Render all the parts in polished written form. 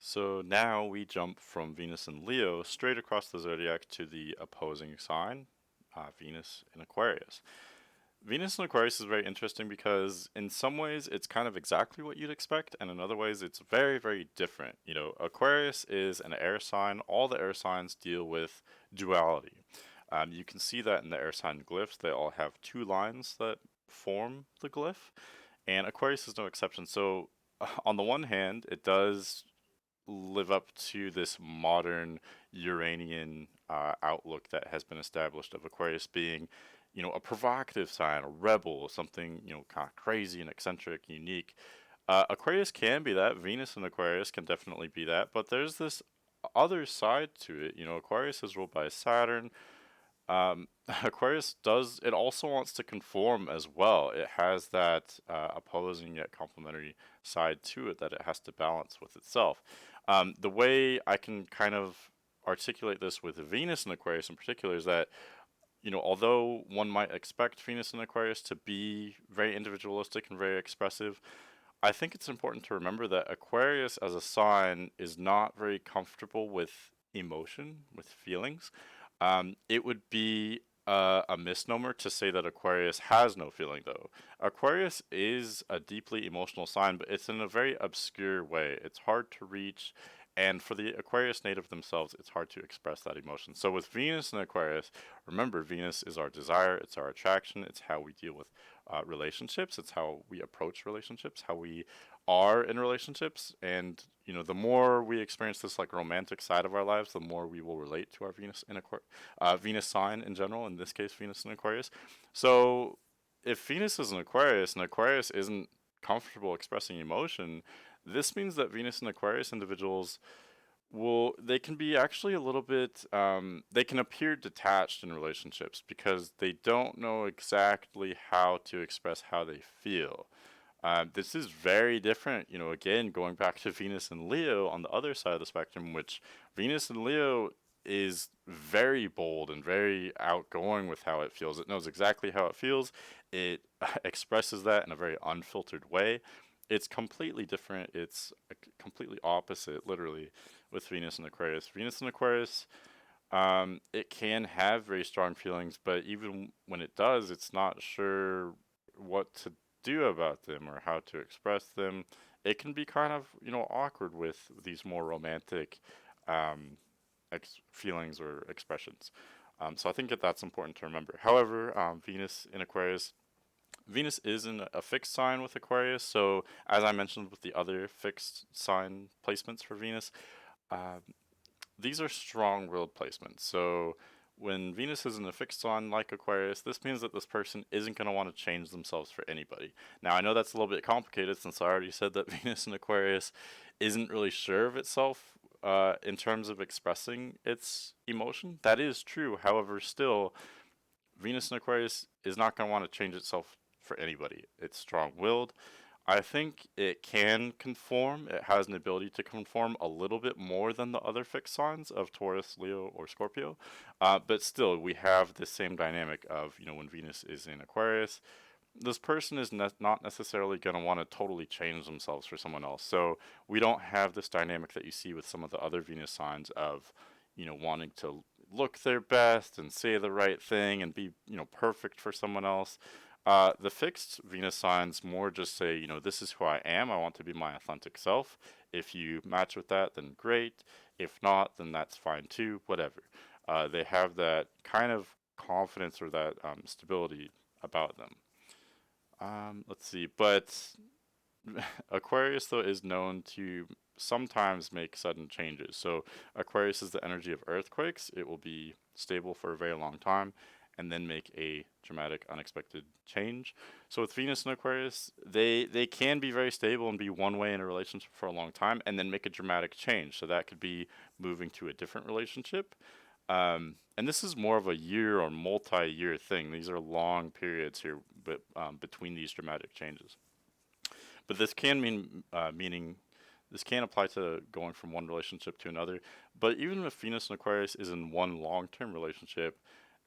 So now we jump from Venus and Leo straight across the zodiac to the opposing sign, Venus in Aquarius. Venus in Aquarius is very interesting because in some ways it's kind of exactly what you'd expect, and in other ways it's very, very different. Aquarius is an air sign. All the air signs deal with duality. You can see that in the air sign glyphs. They all have two lines that form the glyph, and Aquarius is no exception. So, on the one hand, it does live up to this modern Uranian outlook that has been established of Aquarius being, a provocative sign, a rebel, something, kind of crazy and eccentric, unique. Aquarius can be that. Venus in Aquarius can definitely be that. But there's this other side to it. Aquarius is ruled by Saturn. Aquarius it also wants to conform as well. It has that opposing yet complementary side to it that it has to balance with itself. The way I can kind of articulate this with Venus in Aquarius in particular is that, although one might expect Venus in Aquarius to be very individualistic and very expressive, I think it's important to remember that Aquarius as a sign is not very comfortable with emotion, with feelings. It would be a misnomer to say that Aquarius has no feeling, though. Aquarius is a deeply emotional sign, but it's in a very obscure way. It's hard to reach, and for the Aquarius native themselves, it's hard to express that emotion. So with Venus and Aquarius, remember, Venus is our desire, it's our attraction, it's how we deal with relationships, it's how we approach relationships, how we are in relationships, and the more we experience this like romantic side of our lives, the more we will relate to our Venus sign in general. In this case, Venus in Aquarius. So, if Venus is an Aquarius and Aquarius isn't comfortable expressing emotion, this means that Venus and Aquarius individuals they can be actually a little bit they can appear detached in relationships because they don't know exactly how to express how they feel. This is very different, again, going back to Venus and Leo on the other side of the spectrum, which Venus and Leo is very bold and very outgoing with how it feels. It knows exactly how it feels. It expresses that in a very unfiltered way. It's completely different. It's completely opposite, literally, with Venus and Aquarius. Venus and Aquarius, it can have very strong feelings, but even when it does, it's not sure what to do about them or how to express them. It can be kind of, awkward with these more romantic um, feelings or expressions. So I think that that's important to remember. However, Venus in Aquarius, Venus is in a fixed sign with Aquarius. So as I mentioned with the other fixed sign placements for Venus, um, these are strong-willed placements. So when Venus is in a fixed sign like Aquarius, this means that this person isn't going to want to change themselves for anybody. Now, I know that's a little bit complicated since I already said that Venus in Aquarius isn't really sure of itself in terms of expressing its emotion. That is true. However, still, Venus in Aquarius is not going to want to change itself for anybody. It's strong-willed. I think it can conform. It has an ability to conform a little bit more than the other fixed signs of Taurus, Leo, or Scorpio. But still, we have the same dynamic of, when Venus is in Aquarius, this person is not necessarily going to want to totally change themselves for someone else. So we don't have this dynamic that you see with some of the other Venus signs of, wanting to look their best and say the right thing and be, perfect for someone else. The fixed Venus signs more just say, this is who I am. I want to be my authentic self. If you match with that, then great. If not, then that's fine too. Whatever. They have that kind of confidence or that stability about them. Let's see. But Aquarius, though, is known to sometimes make sudden changes. So Aquarius is the energy of earthquakes. It will be stable for a very long time and then make a dramatic, unexpected change. So with Venus and Aquarius, they can be very stable and be one way in a relationship for a long time and then make a dramatic change. So that could be moving to a different relationship. And this is more of a year or multi-year thing. These are long periods here, but between these dramatic changes. But this can meaning this can apply to going from one relationship to another. But even if Venus and Aquarius is in one long-term relationship,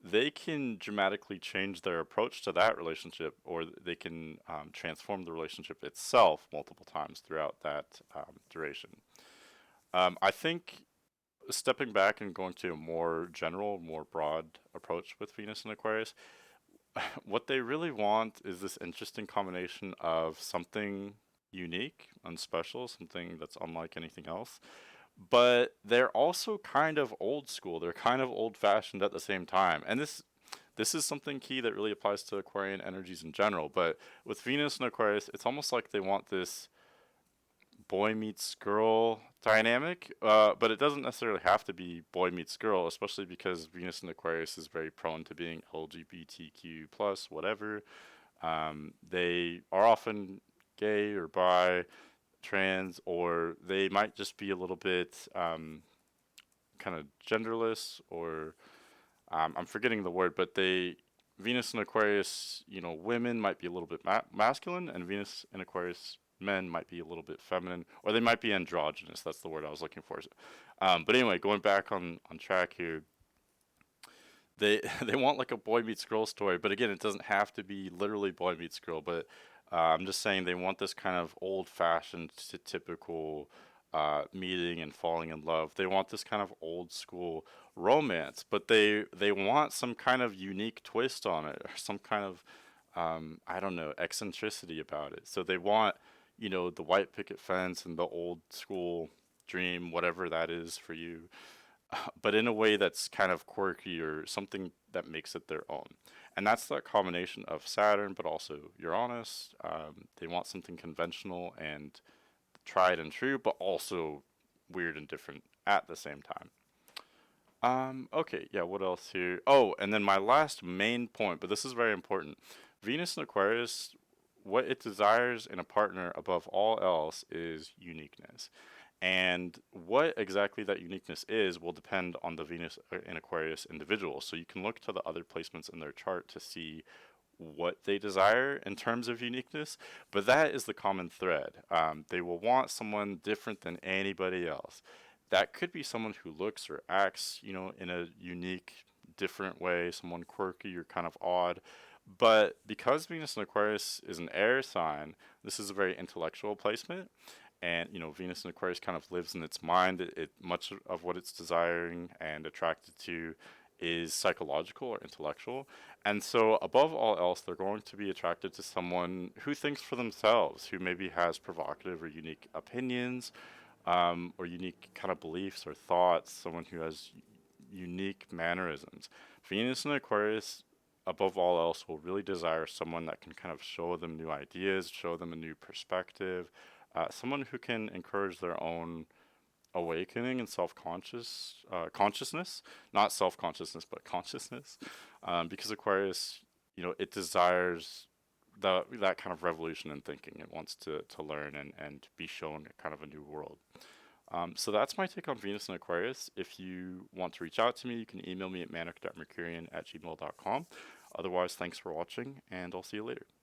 they can dramatically change their approach to that relationship, or they can transform the relationship itself multiple times throughout that duration. I think stepping back and going to a more general, more broad approach with Venus and Aquarius, what they really want is this interesting combination of something unique and special, something that's unlike anything else. But they're also kind of old school. They're kind of old fashioned at the same time. And this is something key that really applies to Aquarian energies in general. But with Venus and Aquarius, it's almost like they want this boy meets girl dynamic, but it doesn't necessarily have to be boy meets girl, especially because Venus and Aquarius is very prone to being LGBTQ plus whatever. They are often gay or bi, trans, or they might just be a little bit kind of genderless, or I'm forgetting the word, but they Venus and Aquarius, women might be a little bit masculine, and Venus and Aquarius men might be a little bit feminine, or they might be androgynous. That's the word I was looking for. But anyway, going back on track here, they they want like a boy meets girl story, but again, it doesn't have to be literally boy meets girl. But I'm just saying they want this kind of old fashioned, typical meeting and falling in love. They want this kind of old school romance, but they want some kind of unique twist on it, or some kind of I don't know, eccentricity about it. So they want, the white picket fence and the old school dream, whatever that is for you, but in a way that's kind of quirky or something that makes it their own. And that's that combination of Saturn, but also Uranus. They want something conventional and tried and true, but also weird and different at the same time. Okay, yeah, what else here? Oh, and then my last main point, but this is very important. Venus and Aquarius, what it desires in a partner above all else is uniqueness. And what exactly that uniqueness is will depend on the Venus and Aquarius individual. So you can look to the other placements in their chart to see what they desire in terms of uniqueness, but that is the common thread. They will want someone different than anybody else. That could be someone who looks or acts, in a unique, different way, someone quirky or kind of odd. But because Venus and Aquarius is an air sign, this is a very intellectual placement. And Venus and Aquarius kind of lives in its mind. Much of what it's desiring and attracted to is psychological or intellectual. And so, above all else, they're going to be attracted to someone who thinks for themselves, who maybe has provocative or unique opinions, or unique kind of beliefs or thoughts, someone who has unique mannerisms. Venus and Aquarius, above all else, will really desire someone that can kind of show them new ideas, show them a new perspective, someone who can encourage their own awakening and consciousness, not self-consciousness, but consciousness, because Aquarius, it desires that kind of revolution in thinking. It wants to learn and be shown kind of a new world. So that's my take on Venus and Aquarius. If you want to reach out to me, you can email me at manic.mercurian@gmail.com. Otherwise, thanks for watching, and I'll see you later.